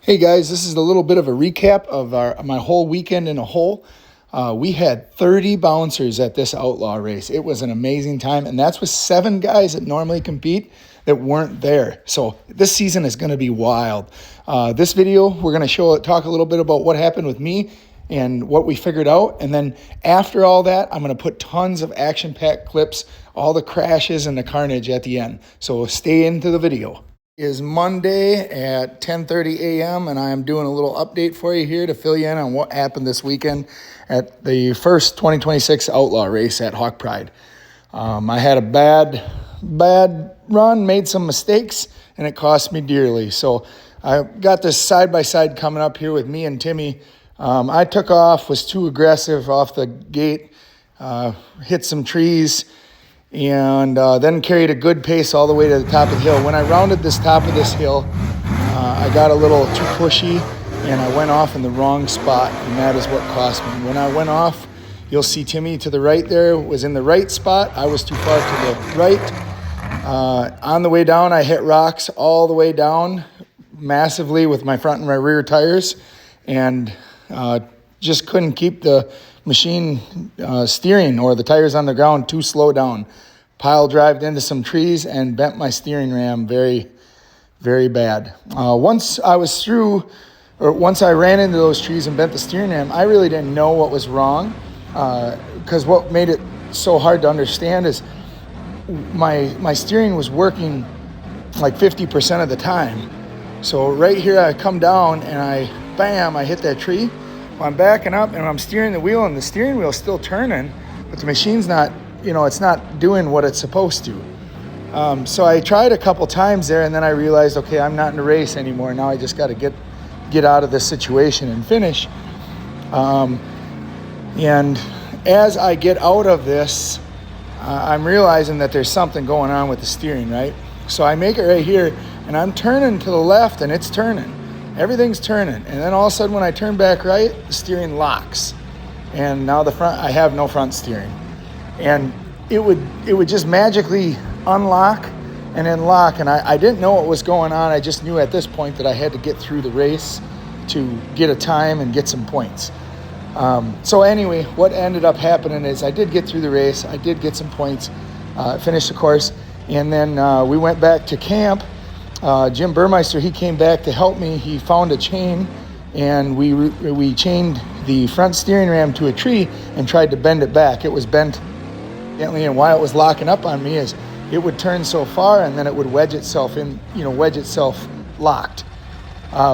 Hey guys, this is a little bit of a recap of my whole weekend in a hole. We had 30 bouncers at this Outlaw race. It was an amazing time, and that's with 7 guys that normally compete that weren't there. So this season is going to be wild. This video, we're going to talk a little bit about what happened with me and what we figured out. And then after all that, I'm going to put tons of action-packed clips, all the crashes and the carnage at the end. So stay into the video. It is Monday at 10:30 a.m. and I am doing a little update for you here to fill you in on what happened this weekend at the first 2026 Outlaw race at Hawk Pride. I had a bad run, made some mistakes, and it cost me dearly. So I got this side-by-side coming up here with me and Timmy. I took off, was too aggressive off the gate, hit some trees, and then carried a good pace all the way to the top of the hill. When I rounded this top of this hill, I got a little too pushy, and I went off in the wrong spot, and that is what cost me. When I went off, you'll see Timmy to the right there was in the right spot. I was too far to the right. On the way down, I hit rocks all the way down massively with my front and my rear tires, and just couldn't keep the machine steering or the tires on the ground too slow down. Pile drived into some trees and bent my steering ram very, very bad. Once I ran into those trees and bent the steering ram, I really didn't know what was wrong, because what made it so hard to understand is my steering was working like 50% of the time. So right here I come down and I hit that tree. I'm backing up and I'm steering the wheel, and the steering wheel's still turning, but the machine's not, it's not doing what it's supposed to. So I tried a couple times there, and then I realized, okay, I'm not in the race anymore. Now I just got to get out of this situation and finish. And as I get out of this, I'm realizing that there's something going on with the steering, right? So I make it right here, and I'm turning to the left, and it's turning. Everything's turning, and then all of a sudden when I turn back right, the steering locks, and now I have no front steering, and it would just magically unlock and then lock, and I didn't know what was going on. I just knew at this point that I had to get through the race to get a time and get some points. So anyway, what ended up happening is I did get through the race, I did get some points, finished the course, and then we went back to camp. Jim Burmeister, he came back to help me. He found a chain, and we chained the front steering ram to a tree and tried to bend it back. It was bent gently, and while it was locking up on me, is it would turn so far, and then it would wedge itself locked.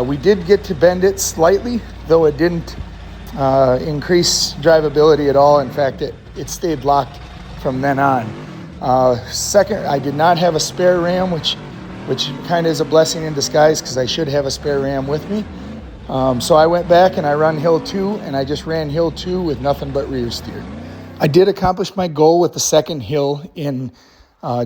We did get to bend it slightly, though it didn't increase drivability at all. In fact, it stayed locked from then on. Second, I did not have a spare ram, which kind of is a blessing in disguise, because I should have a spare ram with me. So I went back and I run hill 2, and I just ran hill 2 with nothing but rear steer. I did accomplish my goal with the second hill in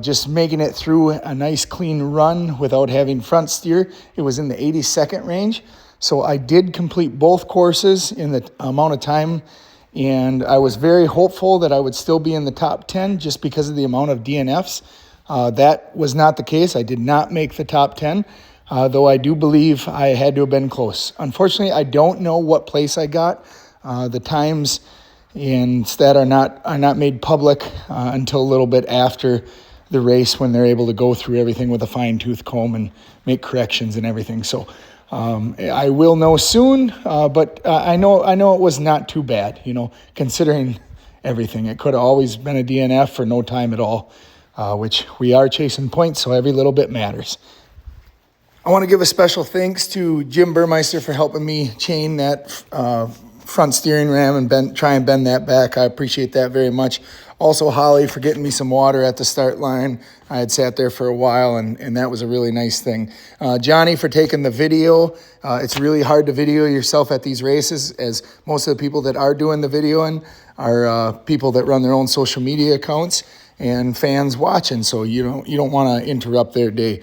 just making it through a nice clean run without having front steer. It was in the 82nd range. So I did complete both courses in the amount of time, and I was very hopeful that I would still be in the top 10 just because of the amount of DNFs. That was not the case. I did not make the top 10, though I do believe I had to have been close. Unfortunately, I don't know what place I got. The times and that are not made public until a little bit after the race, when they're able to go through everything with a fine-tooth comb and make corrections and everything. So I will know soon, but I know it was not too bad, considering everything. It could have always been a DNF for no time at all. Which we are chasing points, so every little bit matters. I want to give a special thanks to Jim Burmeister for helping me chain that front steering ram and try and bend that back. I appreciate that very much. Also, Holly for getting me some water at the start line. I had sat there for a while, and that was a really nice thing. Johnny for taking the video. It's really hard to video yourself at these races, as most of the people that are doing the videoing are people that run their own social media accounts and fans watching, so you don't want to interrupt their day.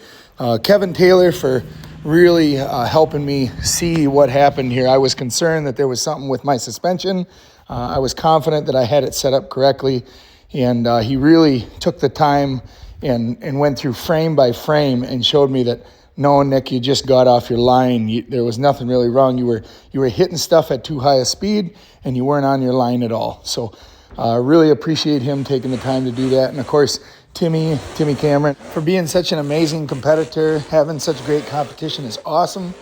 Kevin Taylor for really helping me see what happened here. I was concerned that there was something with my suspension. I was confident that I had it set up correctly, and he really took the time and went through frame by frame and showed me that no, Nick, you just got off your line. There was nothing really wrong. You were hitting stuff at too high a speed, and you weren't on your line at all. So really appreciate him taking the time to do that. And, of course, Timmy Cameron, for being such an amazing competitor. Having such great competition is awesome,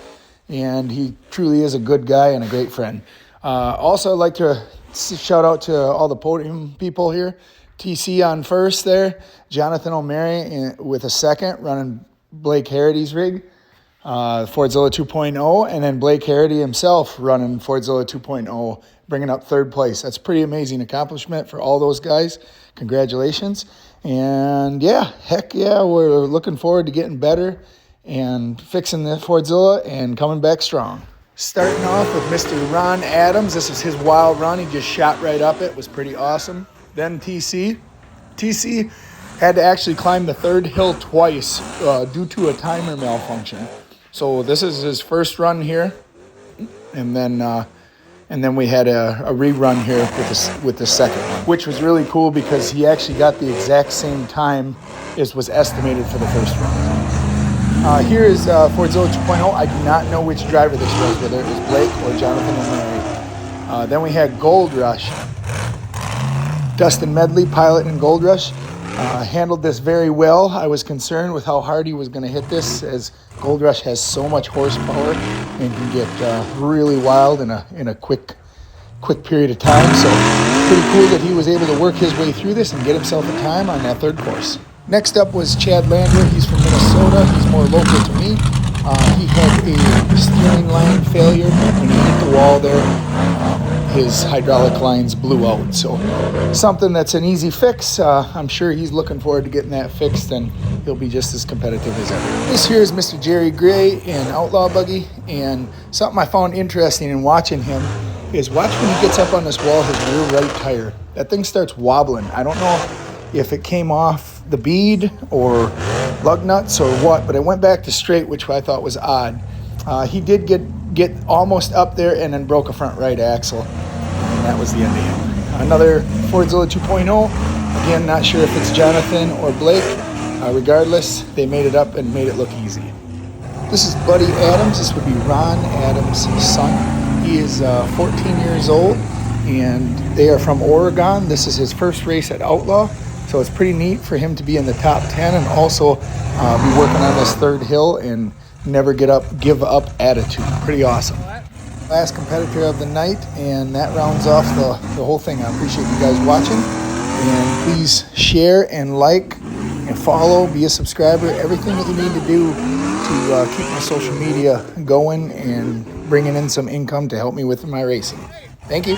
and he truly is a good guy and a great friend. Also, I'd like to shout out to all the podium people here. TC on first there, Jonathan O'Mary with a second, running Blake Harity's rig, Fordzilla 2.0, and then Blake Harity himself running Fordzilla 2.0, bringing up third place. That's a pretty amazing accomplishment for all those guys. Congratulations. And yeah, heck yeah, we're looking forward to getting better and fixing the Fordzilla and coming back strong. Starting off with Mr. Ron Adams. This is his wild run. He just shot right up it. Was pretty awesome. Then TC. TC had to actually climb the third hill twice due to a timer malfunction. So this is his first run here. And then we had a rerun here with the second one, which was really cool because he actually got the exact same time as was estimated for the first run. Here is Fordzilla 2.0. I do not know which driver this was, whether it was Blake or Jonathan O'Mary. Then we had Gold Rush. Dustin Medley, pilot in Gold Rush, handled this very well. I was concerned with how hard he was going to hit this, as Gold Rush has so much horsepower and can get really wild in a quick period of time. So pretty cool that he was able to work his way through this and get himself a time on that third course. Next up was Chad Landler. He's from Minnesota. He's more local to me. He had a steering line failure. When he hit the wall there, his hydraulic lines blew out. So something that's an easy fix. I'm sure he's looking forward to getting that fixed, and he'll be just as competitive as ever. This here is Mr. Jerry Gray in Outlaw Buggy, and something I found interesting in watching him is watch when he gets up on this wall, his rear right tire. That thing starts wobbling. I don't know if it came off the bead or lug nuts or what, but it went back to straight, which I thought was odd. He did get almost up there and then broke a front right axle, and that was the end of him. Another Fordzilla 2.0. Again, not sure if it's Jonathan or Blake. Regardless, they made it up and made it look easy. This is Buddy Adams. This would be Ron Adams' son. He is 14 years old, and they are from Oregon. This is his first race at Outlaw. So it's pretty neat for him to be in the top 10 and also be working on this third hill and never give up attitude. Pretty awesome. Last competitor of the night, and that rounds off the whole thing. I appreciate you guys watching, and please share and like and follow, be a subscriber, everything that you need to do to keep my social media going and bringing in some income to help me with my racing. Thank you.